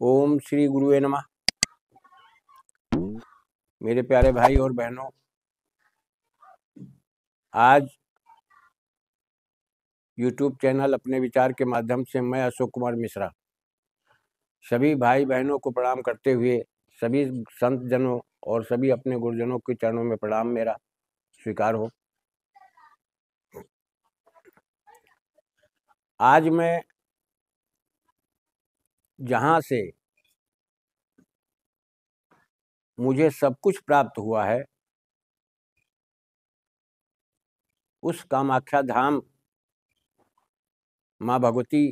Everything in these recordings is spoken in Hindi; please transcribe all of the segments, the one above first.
ओम श्री गुरुवे नमः। मेरे प्यारे भाई और बहनों, आज YouTube चैनल अपने विचार के माध्यम से मैं अशोक कुमार मिश्रा सभी भाई बहनों को प्रणाम करते हुए सभी संत जनों और सभी अपने गुरुजनों के चरणों में प्रणाम मेरा स्वीकार हो। आज मैं जहाँ से मुझे सब कुछ प्राप्त हुआ है उस कामाख्या धाम माँ भगवती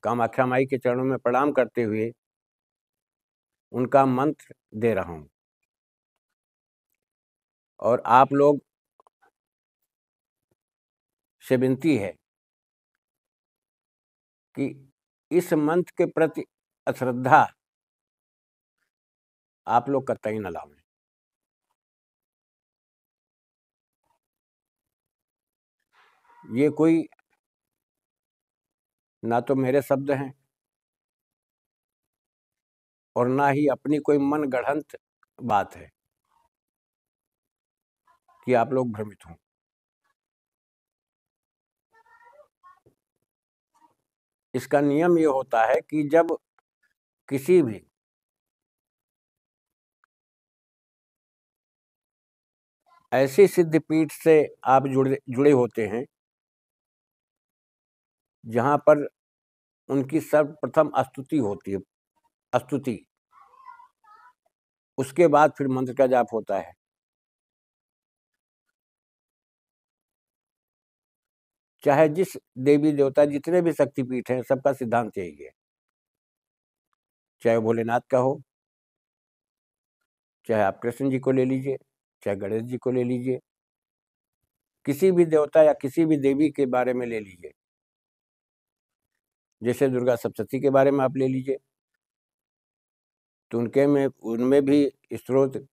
कामाख्या माई के चरणों में प्रणाम करते हुए उनका मंत्र दे रहा हूँ। और आप लोग से विनती है कि इस मंत्र के प्रति अश्रद्धा आप लोग कतई न लावें। ये कोई ना तो मेरे शब्द हैं और ना ही अपनी कोई मन गढ़ंत बात है कि आप लोग भ्रमित हों। इसका नियम ये होता है कि जब किसी भी ऐसी सिद्धपीठ से आप जुड़े होते हैं जहाँ पर उनकी सर्वप्रथम स्तुति होती है, स्तुति, उसके बाद फिर मंत्र का जाप होता है। चाहे जिस देवी देवता जितने भी शक्तिपीठ हैं सबका सिद्धांत यही है, चाहे भोलेनाथ का हो, चाहे आप कृष्ण जी को ले लीजिए, चाहे गणेश जी को ले लीजिए, किसी भी देवता या किसी भी देवी के बारे में ले लीजिए, जैसे दुर्गा सप्तशती के बारे में आप ले लीजिए तो उनमें भी स्त्रोत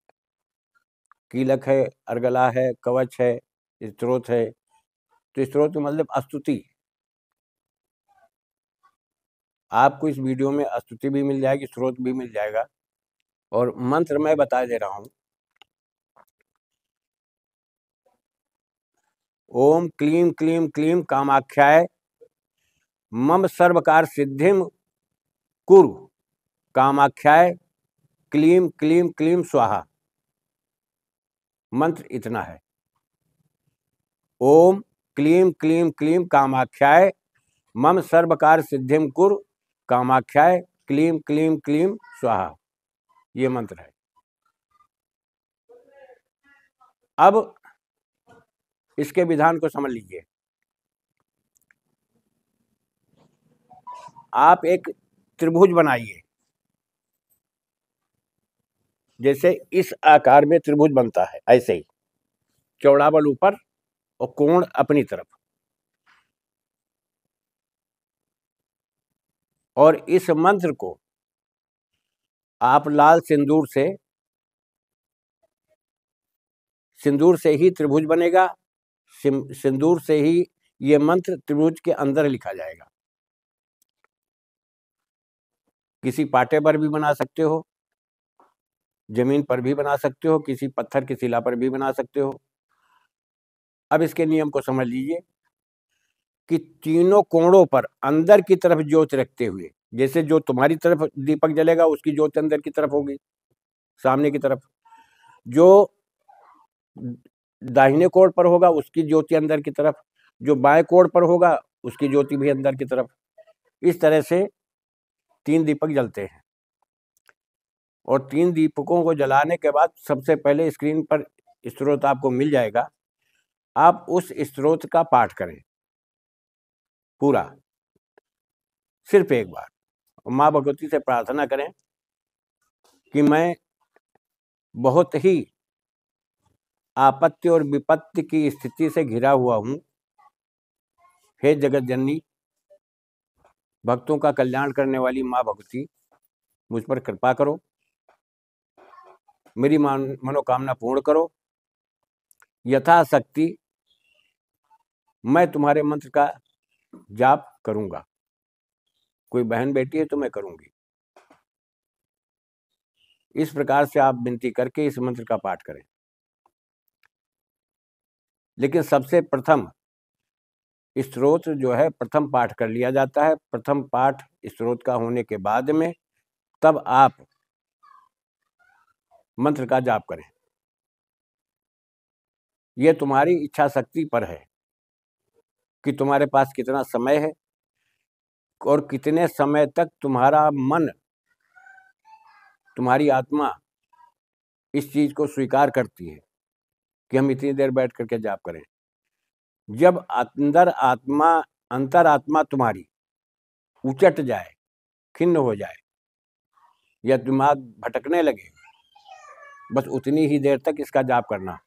कीलक है, अर्गला है, कवच है, स्त्रोत है। तो स्त्रोत मतलब स्तुति। आपको इस वीडियो में स्तुति भी मिल जाएगी, स्त्रोत भी मिल जाएगा और मंत्र मैं बता दे रहा हूँ। ओम क्लीम क्लीम क्लीम कामाख्याय मम सर्वकार सिद्धिम कुरु कामाख्याय क्लीम क्लीम क्लीम स्वाहा। मंत्र इतना है, ओम क्लीम क्लीम क्लीम कामाख्याय मम सर्वकार सिद्धिम कुरु कामाख्याय क्लीम क्लीम क्लीम स्वाहा। ये मंत्र है। अब इसके विधान को समझ लीजिए। आप एक त्रिभुज बनाइए, जैसे इस आकार में त्रिभुज बनता है, ऐसे ही चौड़ा बल ऊपर और कोण अपनी तरफ। और इस मंत्र को आप लाल सिंदूर से ही त्रिभुज बनेगा, सिंदूर से ही ये मंत्र त्रिभुज के अंदर लिखा जाएगा। किसी पाटे पर भी बना सकते हो, जमीन पर भी बना सकते हो, किसी पत्थर की शिला पर भी बना सकते हो। अब इसके नियम को समझ लीजिए कि तीनों कोणों पर अंदर की तरफ ज्योत रखते हुए, जैसे जो तुम्हारी तरफ दीपक जलेगा उसकी ज्योत अंदर की तरफ होगी, सामने की तरफ। जो दाहिने कोण पर होगा उसकी ज्योति अंदर की तरफ, जो बाएं कोण पर होगा उसकी ज्योति भी अंदर की तरफ। इस तरह से 3 दीपक जलते हैं। और 3 दीपकों को जलाने के बाद सबसे पहले स्क्रीन पर स्त्रोत आपको मिल जाएगा। आप उस स्त्रोत का पाठ करें पूरा, सिर्फ एक बार। माँ भगवती से प्रार्थना करें कि मैं बहुत ही आपत्ति और विपत्ति की स्थिति से घिरा हुआ हूँ। हे जगत जननी, भक्तों का कल्याण करने वाली माँ भगवती, मुझ पर कृपा करो, मेरी मनोकामना पूर्ण करो। यथाशक्ति मैं तुम्हारे मंत्र का जाप करूँगा। कोई बहन बेटी है तो मैं करूँगी। इस प्रकार से आप विनती करके इस मंत्र का पाठ करें। लेकिन सबसे प्रथम स्तोत्र जो है प्रथम पाठ कर लिया जाता है। प्रथम पाठ स्तोत्र का होने के बाद में तब आप मंत्र का जाप करें। यह तुम्हारी इच्छा शक्ति पर है कि तुम्हारे पास कितना समय है और कितने समय तक तुम्हारा मन, तुम्हारी आत्मा इस चीज को स्वीकार करती है कि हम इतनी देर बैठ करके जाप करें। जब अंतर आत्मा तुम्हारी उचट जाए, खिन्न हो जाए या दिमाग भटकने लगे, बस उतनी ही देर तक इसका जाप करना।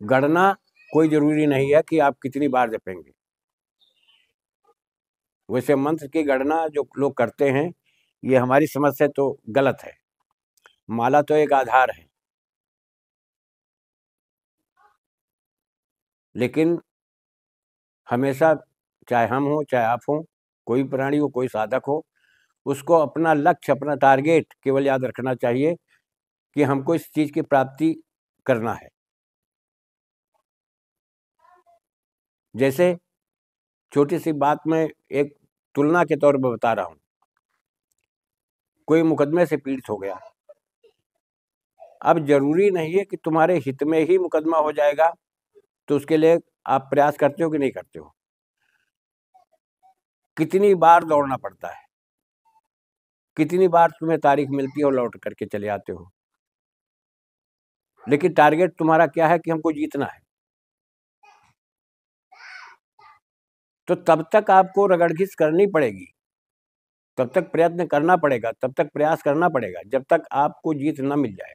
गणना कोई जरूरी नहीं है कि आप कितनी बार जपेंगे। वैसे मंत्र की गणना जो लोग करते हैं ये हमारी समझ से तो गलत है। माला तो एक आधार है, लेकिन हमेशा चाहे हम हो चाहे आप हो, कोई प्राणी हो, कोई साधक हो, उसको अपना लक्ष्य, अपना टारगेट केवल याद रखना चाहिए कि हमको इस चीज की प्राप्ति करना है। जैसे छोटी सी बात में एक तुलना के तौर पर बता रहा हूं। कोई मुकदमे से पीड़ित हो गया, अब जरूरी नहीं है कि तुम्हारे हित में ही मुकदमा हो जाएगा, तो उसके लिए आप प्रयास करते हो कि नहीं करते हो? कितनी बार दौड़ना पड़ता है, कितनी बार तुम्हें तारीख मिलती है और लौट करके चले आते हो, लेकिन टारगेट तुम्हारा क्या है कि हमको जीतना है। तो तब तक आपको रगड़घिस करनी पड़ेगी, तब तक प्रयत्न करना पड़ेगा, तब तक प्रयास करना पड़ेगा, जब तक आपको जीत न मिल जाए।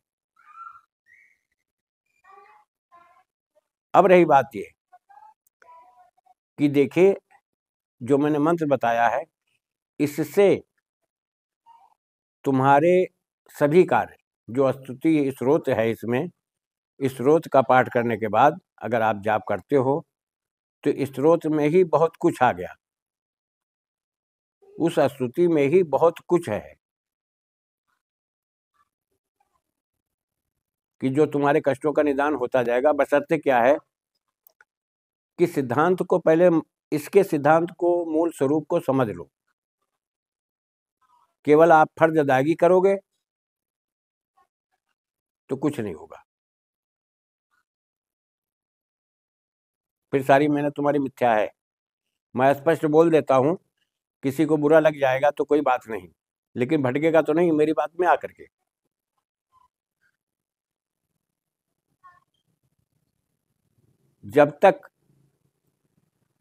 अब रही बात ये कि देखिए, जो मैंने मंत्र बताया है, इससे तुम्हारे सभी कार्य, जो स्तुति स्रोत है, इसमें स्रोत का पाठ करने के बाद अगर आप जाप करते हो तो स्रोत में ही बहुत कुछ आ गया, उस स्तुति में ही बहुत कुछ है कि जो तुम्हारे कष्टों का निदान होता जाएगा। बशर्ते क्या है कि सिद्धांत को पहले, इसके सिद्धांत को, मूल स्वरूप को समझ लो। केवल आप फर्ज अदायगी करोगे तो कुछ नहीं होगा, फिर सारी मेहनत तुम्हारी मिथ्या है। मैं स्पष्ट बोल देता हूं, किसी को बुरा लग जाएगा तो कोई बात नहीं, लेकिन भटकेगा तो नहीं मेरी बात में आकर के। जब तक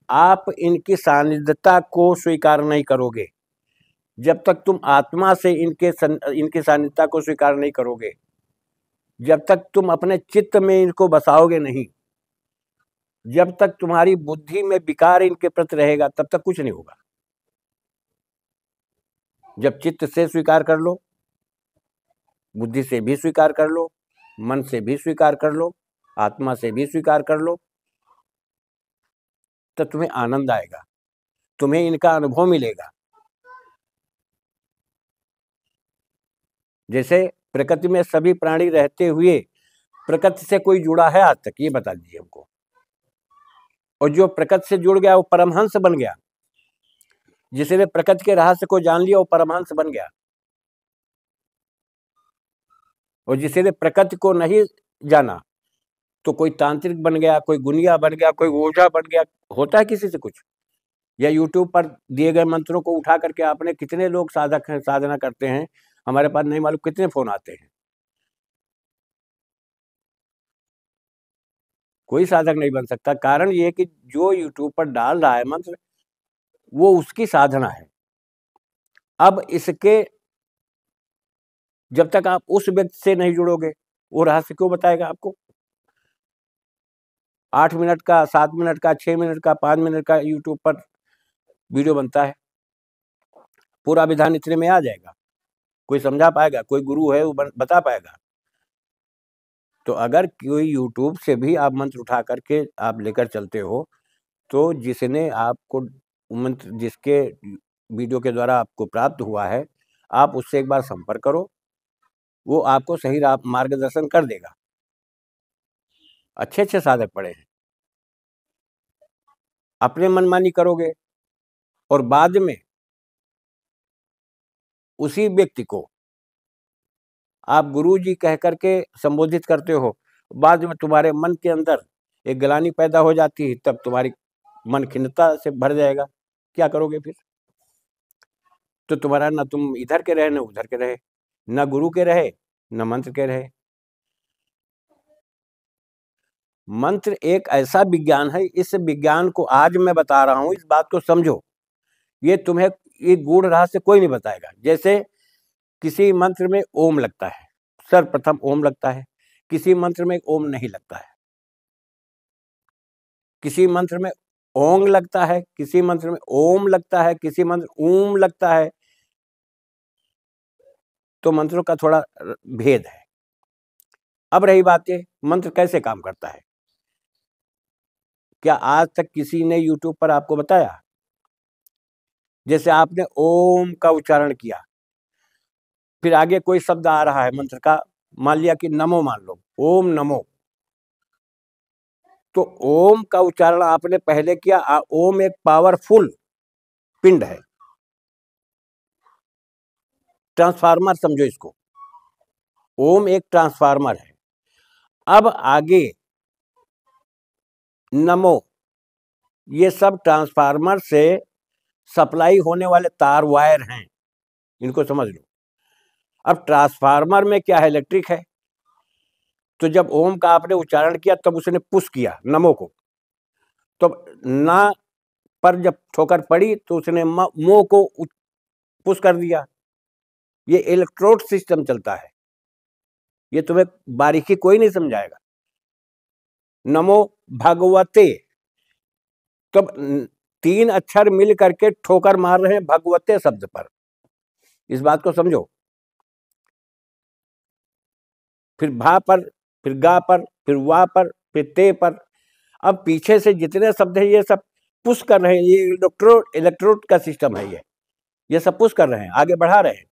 आप इनकी सानिध्यता को स्वीकार नहीं करोगे, जब तक तुम आत्मा से इनकी सानिध्यता को स्वीकार नहीं करोगे, जब तक तुम अपने चित्त में इनको बसाओगे नहीं, जब तक तुम्हारी बुद्धि में विकार इनके प्रति रहेगा, तब तक कुछ नहीं होगा। जब चित्त से स्वीकार कर लो, बुद्धि से भी स्वीकार कर लो, मन से भी स्वीकार कर लो, आत्मा से भी स्वीकार कर लो, तो तुम्हें आनंद आएगा, तुम्हें इनका अनुभव मिलेगा। जैसे प्रकृति में सभी प्राणी रहते हुए प्रकृति से कोई जुड़ा है आज तक, ये बता दीजिए हमको। और जो प्रकृति से जुड़ गया वो परमहंस बन गया, जिसने प्रकृति के रहस्य को जान लिया वो परमहंस बन गया। और जिसने प्रकृति को नहीं जाना तो कोई तांत्रिक बन गया, कोई गुनिया बन गया, कोई ओझा बन गया। होता है किसी से कुछ? या यूट्यूब पर दिए गए मंत्रों को उठा करके आपने, कितने लोग साधक हैं, साधना करते हैं, हमारे पास नहीं मालूम कितने फोन आते हैं। कोई साधक नहीं बन सकता। कारण ये कि जो यूट्यूब पर डाल रहा है मंत्र, वो उसकी साधना है। अब इसके, जब तक आप उस व्यक्ति से नहीं जुड़ोगे, वो रहस्य क्यों बताएगा आपको? 8 मिनट का, 7 मिनट का, 6 मिनट का, 5 मिनट का यूट्यूब पर वीडियो बनता है, पूरा विधान इतने में आ जाएगा। कोई समझा पाएगा? कोई गुरु है वो बता पाएगा? तो अगर कोई यूट्यूब से भी आप मंत्र उठा करके आप लेकर चलते हो, तो जिसने आपको मंत्र, जिसके वीडियो के द्वारा आपको प्राप्त हुआ है, आप उससे एक बार संपर्क करो, वो आपको सही मार्गदर्शन कर देगा। अच्छे अच्छे साधक पड़े हैं, अपने मनमानी करोगे और बाद में उसी व्यक्ति को आप गुरु जी कह करके संबोधित करते हो, बाद में तुम्हारे मन के अंदर एक ग्लानि पैदा हो जाती है, तब तुम्हारी मन खिन्नता से भर जाएगा। क्या करोगे फिर? तो तुम्हारा ना तुम इधर के रहे न उधर के रहे, न गुरु के रहे न मंत्र के रहे। मंत्र एक ऐसा विज्ञान है, इस विज्ञान को आज मैं बता रहा हूं, इस बात को समझो। ये तुम्हें ये गूढ़ रहस्य कोई नहीं बताएगा। जैसे किसी मंत्र में ओम लगता है, सर्वप्रथम ओम लगता है, किसी मंत्र में ओम नहीं लगता है, किसी मंत्र में ओंग लगता है, किसी मंत्र में ओम लगता है, किसी मंत्र ऊम लगता है। तो मंत्रों का थोड़ा भेद है। अब रही बात ये मंत्र कैसे काम करता है, क्या आज तक किसी ने YouTube पर आपको बताया? जैसे आपने ओम का उच्चारण किया, फिर आगे कोई शब्द आ रहा है मंत्र का, मान लिया कि नमो मान लो, ओम नमो, तो ओम का उच्चारण आपने पहले किया। ओम एक पावरफुल पिंड है, ट्रांसफार्मर समझो इसको। ओम एक ट्रांसफार्मर है। अब आगे नमो, ये सब ट्रांसफार्मर से सप्लाई होने वाले तार वायर हैं, इनको समझ लो। अब ट्रांसफार्मर में क्या है? इलेक्ट्रिक है। तो जब ओम का आपने उच्चारण किया तब उसने पुश किया नमो को, तो ना पर जब ठोकर पड़ी तो उसने मो को पुश कर दिया। ये इलेक्ट्रोड सिस्टम चलता है, ये तुम्हें बारीकी कोई नहीं समझाएगा। नमो भगवते, तब 3 अक्षर मिल करके ठोकर मार रहे हैं भगवते शब्द पर, इस बात को समझो। फिर भा पर, फिर गा पर, फिर वा पर, फिर ते पर। अब पीछे से जितने शब्द हैं ये सब पुश कर रहे हैं, ये इलेक्ट्रोड का सिस्टम है, ये सब पुश कर रहे हैं, आगे बढ़ा रहे हैं।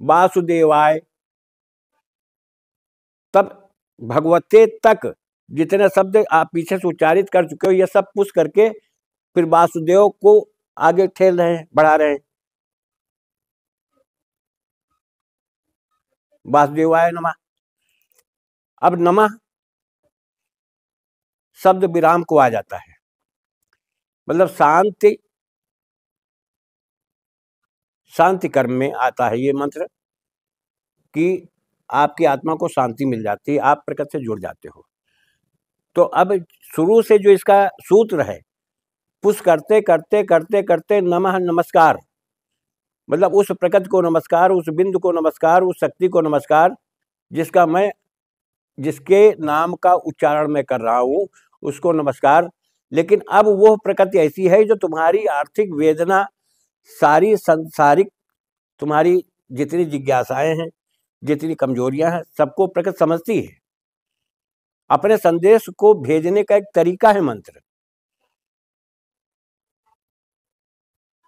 वासुदेवाय, तब भगवते तक जितने शब्द आप पीछे से उच्चारित कर चुके हो, ये सब पुश करके फिर वासुदेव को आगे ठेल रहे हैं, बढ़ा रहे हैं। वासुदेवाय नमः। अब नमः शब्द विराम को आ जाता है, मतलब शांति कर्म में आता है ये मंत्र, कि आपकी आत्मा को शांति मिल जाती है, आप प्रकृति से जुड़ जाते हो। तो अब शुरू से जो इसका सूत्र है, पुश करते करते करते करते नमः नमस्कार, मतलब उस प्रकृति को नमस्कार, उस बिंदु को नमस्कार, उस शक्ति को नमस्कार, जिसके नाम का उच्चारण मैं कर रहा हूँ उसको नमस्कार। लेकिन अब वो प्रकृति ऐसी है जो तुम्हारी आर्थिक वेदना, सारी संसारिक तुम्हारी जितनी जिज्ञासाएं हैं, जितनी कमजोरियां हैं, सबको प्रकृति समझती है। अपने संदेश को भेजने का एक तरीका है मंत्र।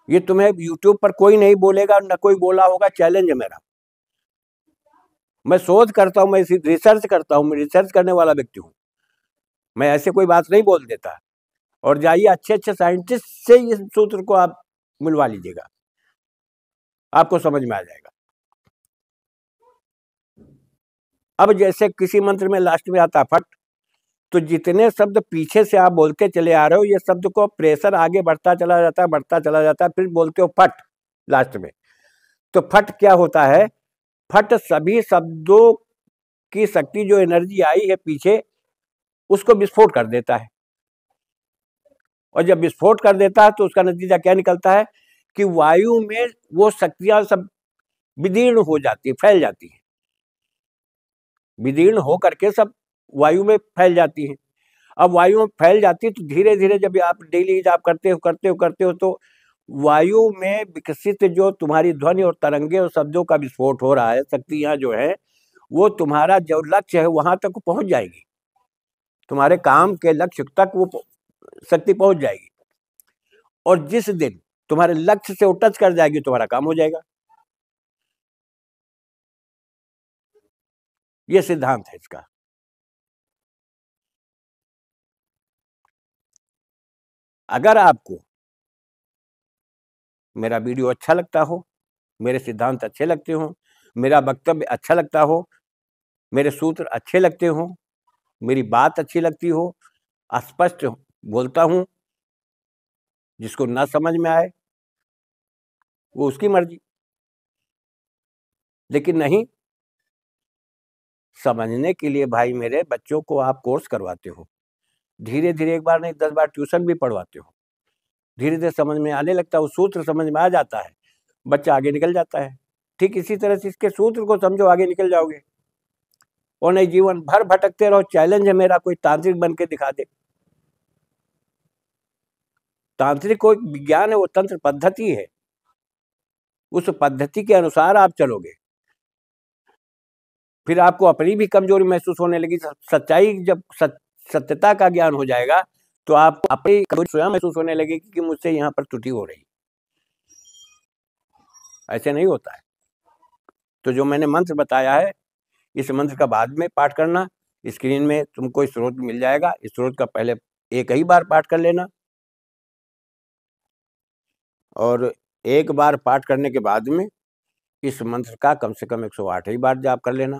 ये तुम्हें YouTube पर कोई नहीं बोलेगा, न कोई बोला होगा, चैलेंज है मेरा। मैं शोध करता हूँ, मैं रिसर्च करता हूँ, मैं रिसर्च करने वाला व्यक्ति हूँ, मैं ऐसे कोई बात नहीं बोल देता। और जाइए अच्छे अच्छे साइंटिस्ट से इस सूत्र को आप मिलवा लीजिएगा, आपको समझ में आ जाएगा। अब जैसे किसी मंत्र में लास्ट में आता फट, तो जितने शब्द पीछे से आप बोलते चले आ रहे हो, ये शब्द को प्रेशर आगे बढ़ता चला जाता है, बढ़ता चला जाता है, फिर बोलते हो फट लास्ट में। तो फट क्या होता है? फट सभी शब्दों की शक्ति, जो एनर्जी आई है पीछे, उसको विस्फोट कर देता है। और जब विस्फोट कर देता है तो उसका नतीजा क्या निकलता है कि वायु में वो शक्तियां सब विदीर्ण हो जाती है, फैल जाती है, विदीर्ण हो करके सब वायु में फैल जाती है। अब वायु में फैल जाती है तो धीरे धीरे जब आप डेली आप करते हो तो वायु में विकसित जो तुम्हारी ध्वनि और तरंगे और शब्दों का विस्फोट हो रहा है, शक्तियां जो है वो तुम्हारा जो लक्ष्य है वहां तक पहुंच जाएगी, तुम्हारे काम के लक्ष्य तक वो शक्ति पहुंच जाएगी। और जिस दिन तुम्हारे लक्ष्य से वो टच कर जाएगी, तुम्हारा काम हो जाएगा। ये सिद्धांत है इसका। अगर आपको मेरा वीडियो अच्छा लगता हो, मेरे सिद्धांत अच्छे लगते हो, मेरा वक्तव्य अच्छा लगता हो, मेरे सूत्र अच्छे लगते हो, मेरी बात अच्छी लगती हो, स्पष्ट बोलता हूँ, जिसको ना समझ में आए वो उसकी मर्जी, लेकिन नहीं, समझने के लिए भाई मेरे बच्चों को आप कोर्स करवाते हो, धीरे धीरे, एक बार नहीं 10 बार ट्यूशन भी पढ़वाते हो, धीरे धीरे समझ में आने लगता है, वो सूत्र समझ में आ जाता है, बच्चा आगे निकल जाता है। ठीक इसी तरह से इसके सूत्र को समझो, आगे निकल जाओगे। और नहीं जीवन भर भटकते रहो। चैलेंज है मेरा, कोई तांत्रिक बन के दिखा दे। तांत्रिक कोई विज्ञान है, वो तंत्र पद्धति है, उस पद्धति के अनुसार आप चलोगे, फिर आपको अपनी भी कमजोरी महसूस होने लगी। सच्चाई जब सत्यता का ज्ञान हो जाएगा तो आपको अपनी कमजोरी स्वयं महसूस होने लगेगी कि मुझसे यहाँ पर त्रुटि हो रही। ऐसे नहीं होता है। तो जो मैंने मंत्र बताया है, इस मंत्र का बाद में पाठ करना। स्क्रीन में तुमको स्रोत मिल जाएगा, स्रोत का पहले एक ही बार पाठ कर लेना, और एक बार पाठ करने के बाद में इस मंत्र का कम से कम 108 ही बार जाप कर लेना।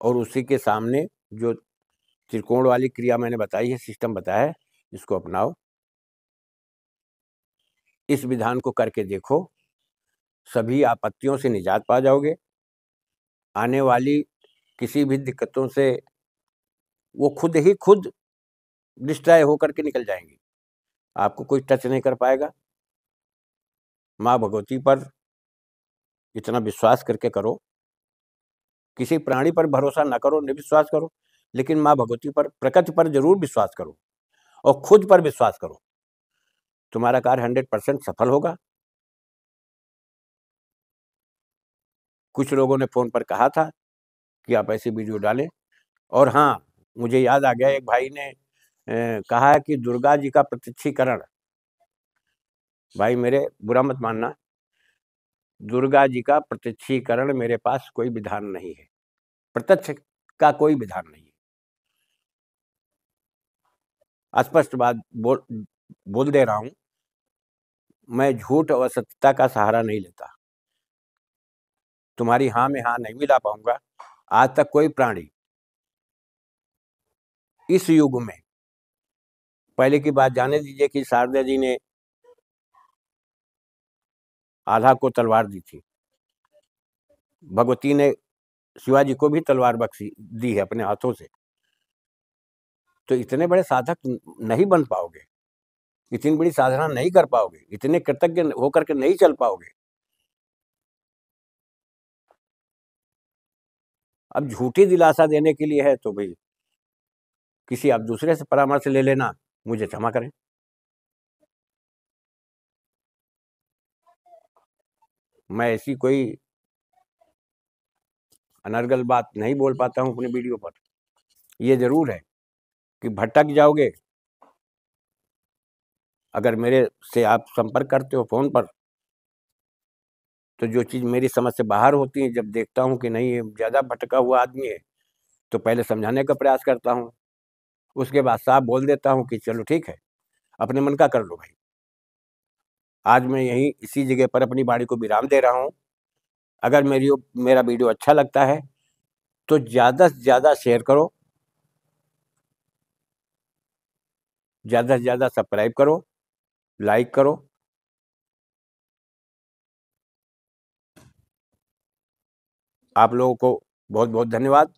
और उसी के सामने जो त्रिकोण वाली क्रिया मैंने बताई है, सिस्टम बताया है, इसको अपनाओ। इस विधान को करके देखो, सभी आपत्तियों से निजात पा जाओगे। आने वाली किसी भी दिक्कतों से वो खुद डिस्ट्रॉय होकर के निकल जाएंगी, आपको कोई टच नहीं कर पाएगा। माँ भगवती पर इतना विश्वास करके करो, किसी प्राणी पर भरोसा ना करो, निर्विश्वास करो, लेकिन माँ भगवती पर, प्रकृति पर जरूर विश्वास करो, और खुद पर विश्वास करो। तुम्हारा कार्य 100% सफल होगा। कुछ लोगों ने फोन पर कहा था कि आप ऐसी वीडियो डालें, और हाँ, मुझे याद आ गया, एक भाई ने कहा है कि दुर्गा जी का प्रत्यक्षीकरण। भाई मेरे बुरा मत मानना, दुर्गा जी का प्रत्यक्षीकरण मेरे पास कोई विधान नहीं है, प्रत्यक्ष का कोई विधान नहीं है। स्पष्ट बात बोल दे रहा हूं, मैं झूठ और असत्यता का सहारा नहीं लेता। तुम्हारी हाँ में हाँ नहीं मिला पाऊंगा। आज तक कोई प्राणी इस युग में, पहले की बात जाने दीजिए कि शारदा जी ने आल्हा को तलवार दी थी, भगवती ने शिवाजी को भी तलवार बख्शी दी है अपने हाथों से। तो इतने बड़े साधक नहीं बन पाओगे, इतनी बड़ी साधना नहीं कर पाओगे, इतने कृतज्ञ होकर के नहीं चल पाओगे। अब झूठी दिलासा देने के लिए है तो भाई किसी आप दूसरे से परामर्श ले लेना, मुझे क्षमा करें। मैं ऐसी कोई अनर्गल बात नहीं बोल पाता हूं अपने वीडियो पर। ये जरूर है कि भटक जाओगे। अगर मेरे से आप संपर्क करते हो फोन पर, तो जो चीज़ मेरी समझ से बाहर होती है, जब देखता हूँ कि नहीं ये ज़्यादा भटका हुआ आदमी है, तो पहले समझाने का प्रयास करता हूँ, उसके बाद साफ बोल देता हूँ कि चलो ठीक है, अपने मन का कर लो भाई। आज मैं यहीं इसी जगह पर अपनी वाणी को विराम दे रहा हूँ। अगर मेरा वीडियो अच्छा लगता है तो ज़्यादा से ज़्यादा शेयर करो, ज़्यादा से ज़्यादा सब्सक्राइब करो, लाइक करो। आप लोगों को बहुत बहुत धन्यवाद।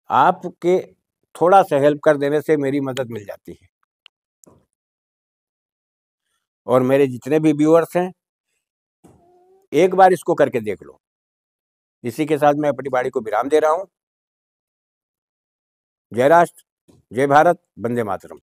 आपके थोड़ा सा हेल्प कर देने से मेरी मदद मिल जाती है। और मेरे जितने भी व्यूअर्स हैं, एक बार इसको करके देख लो। इसी के साथ मैं अपनी वाणी को विराम दे रहा हूँ। जय राष्ट्र, जय भारत, वंदे मातरम।